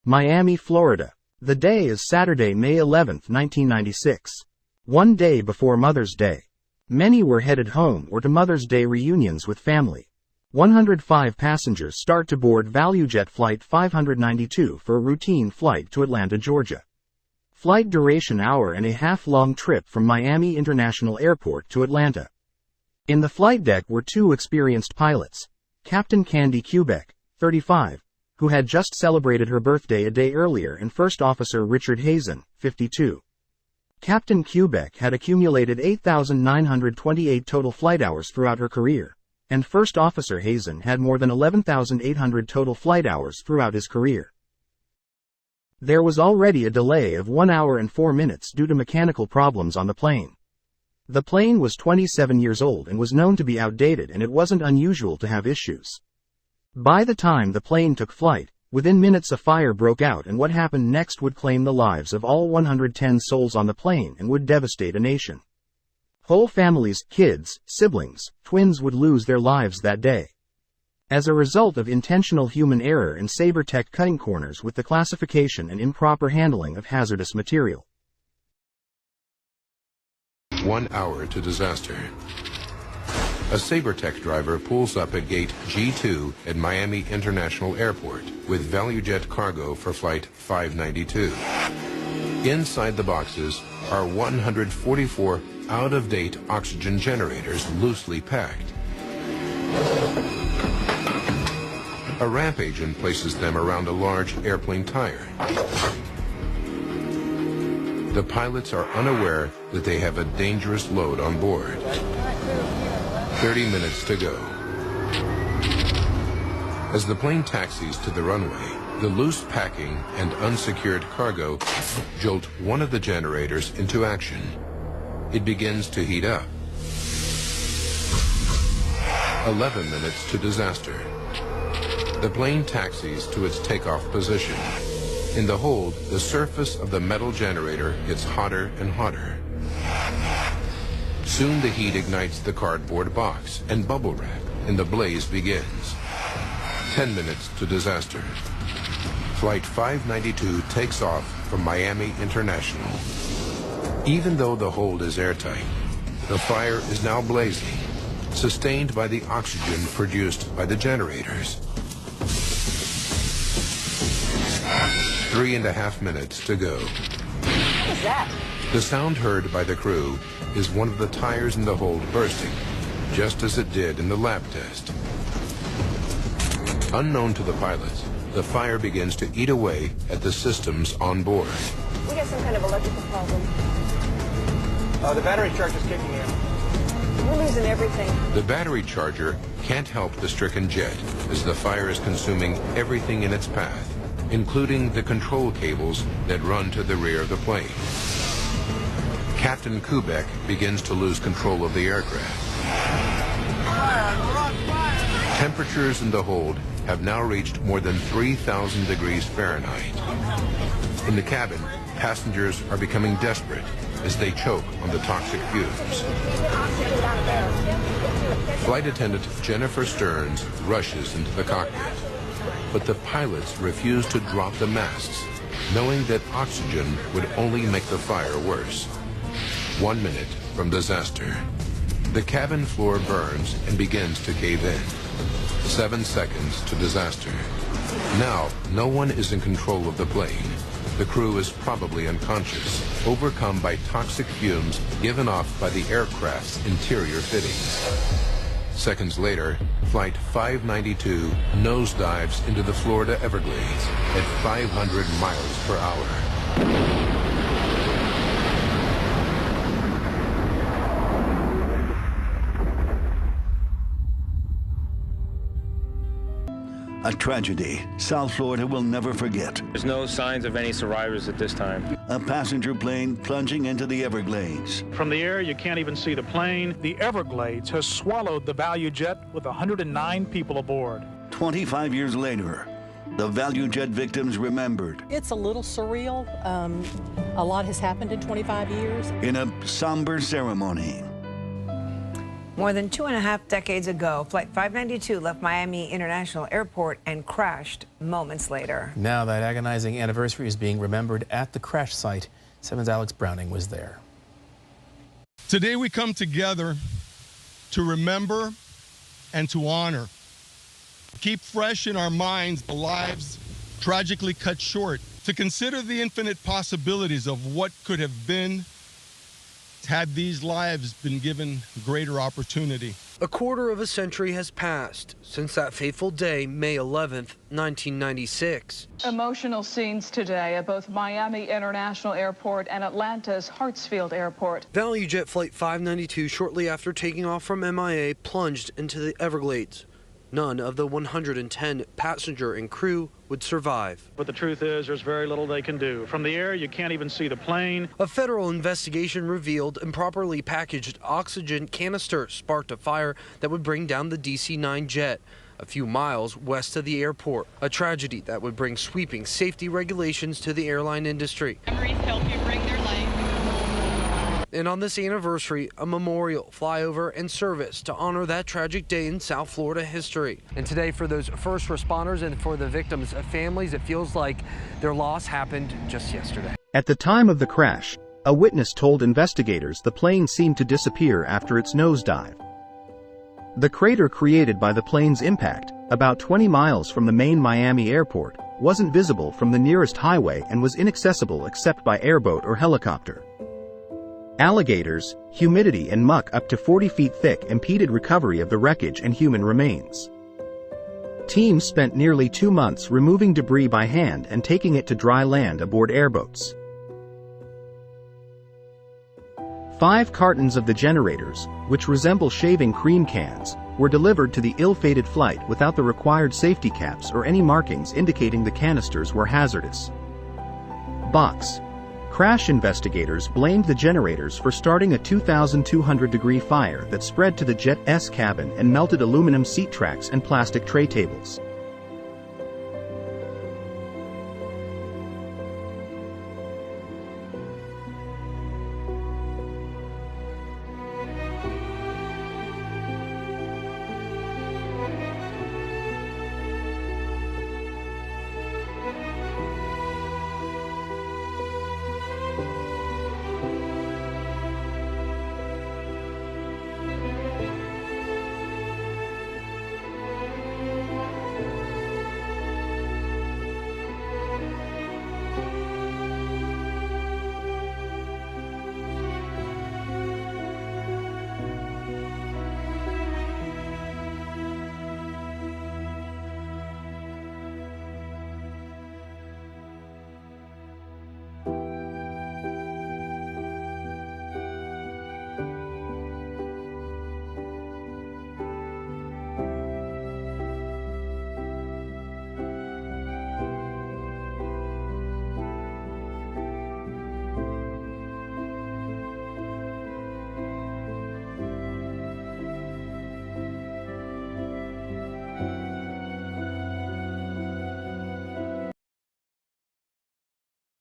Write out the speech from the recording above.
Miami, Florida. The day is Saturday, May 11, 1996. One day before Mother's Day. Many were headed home or to Mother's Day reunions with family. 105 passengers start to board ValuJet Flight 592 for a routine flight to Atlanta, Georgia. Flight duration hour-and-a-half long trip from Miami International Airport to Atlanta. In the flight deck were two experienced pilots. Captain Candy Quebec, 35, who had just celebrated her birthday a day earlier, and First Officer Richard Hazen, 52. Captain Quebec had accumulated 8,928 total flight hours throughout her career, and First Officer Hazen had more than 11,800 total flight hours throughout his career. There was already a delay of 1 hour and 4 minutes due to mechanical problems on the plane. The plane was 27 years old and was known to be outdated, and it wasn't unusual to have issues. By the time the plane took flight, within minutes a fire broke out, and what happened next would claim the lives of all 110 souls on the plane and would devastate a nation. Whole families, kids, siblings, twins would lose their lives that day. As a result of intentional human error and saber tech cutting corners with the classification and improper handling of hazardous material. 1 hour to disaster. A SaberTech driver pulls up at gate G2 at Miami International Airport with ValuJet cargo for flight 592. Inside the boxes are 144 out-of-date oxygen generators loosely packed. A ramp agent places them around a large airplane tire. The pilots are unaware that they have a dangerous load on board. 30 minutes to go. As the plane taxis to the runway, the loose packing and unsecured cargo jolt one of the generators into action. It begins to heat up. 11 minutes to disaster. The plane taxis to its takeoff position. In the hold, the surface of the metal generator gets hotter and hotter. Soon the heat ignites the cardboard box and bubble wrap, and the blaze begins. 10 minutes to disaster. Flight 592 takes off from Miami International. Even though the hold is airtight, the fire is now blazing, sustained by the oxygen produced by the generators. 3.5 minutes to go. What is that? The sound heard by the crew is one of the tires in the hold bursting, just as it did in the lab test. Unknown to the pilots, the fire begins to eat away at the systems on board. We got some kind of electrical problem. The battery charge is kicking in. We're losing everything. The battery charger can't help the stricken jet as the fire is consuming everything in its path, including the control cables that run to the rear of the plane. Captain Quebec begins to lose control of the aircraft. Temperatures in the hold have now reached more than 3,000 degrees Fahrenheit. In the cabin, passengers are becoming desperate as they choke on the toxic fumes. Flight attendant Jennifer Stearns rushes into the cockpit, but the pilots refuse to drop the masks, knowing that oxygen would only make the fire worse. 1 minute from disaster. The cabin floor burns and begins to cave in. 7 seconds to disaster. Now, no one is in control of the plane. The crew is probably unconscious, overcome by toxic fumes given off by the aircraft's interior fittings. Seconds later, Flight 592 nosedives into the Florida Everglades at 500 miles per hour. A tragedy South Florida will never forget. There's no signs of any survivors at this time. A passenger plane plunging into the Everglades. From the air, you can't even see the plane. The Everglades has swallowed the ValuJet with 109 people aboard. 25 years later, the ValuJet victims remembered. It's a little surreal. A lot has happened in 25 years. In a somber ceremony. More than 2.5 decades ago, Flight 592 left Miami International Airport and crashed moments later. Now that agonizing anniversary is being remembered at the crash site. 7's Alex Browning was there. Today we come together to remember and to honor. Keep fresh in our minds the lives tragically cut short, to consider the infinite possibilities of what could have been had these lives been given greater opportunity. A quarter of a century has passed since that fateful day, May 11th, 1996. Emotional scenes today at both Miami International Airport and Atlanta's Hartsfield Airport. ValuJet Flight 592, shortly after taking off from MIA, plunged into the Everglades. None of the 110 passenger and crew would survive. But the truth is, there's very little they can do. From the air, you can't even see the plane. A federal investigation revealed improperly packaged oxygen canisters sparked a fire that would bring down the DC-9 jet a few miles west of the airport. A tragedy that would bring sweeping safety regulations to the airline industry. Memories help you bring their life. And on this anniversary, a memorial, flyover, and service to honor that tragic day in South Florida history. And today, for those first responders and for the victims' families, it feels like their loss happened just yesterday. At the time of the crash, a witness told investigators the plane seemed to disappear after its nosedive. The crater created by the plane's impact, about 20 miles from the main Miami airport, wasn't visible from the nearest highway and was inaccessible except by airboat or helicopter. Alligators, humidity and muck up to 40 feet thick impeded recovery of the wreckage and human remains. Teams spent nearly 2 months removing debris by hand and taking it to dry land aboard airboats. 5 cartons of the generators, which resemble shaving cream cans, were delivered to the ill-fated flight without the required safety caps or any markings indicating the canisters were hazardous. Box. Crash investigators blamed the generators for starting a 2,200-degree fire that spread to the jet's cabin and melted aluminum seat tracks and plastic tray tables.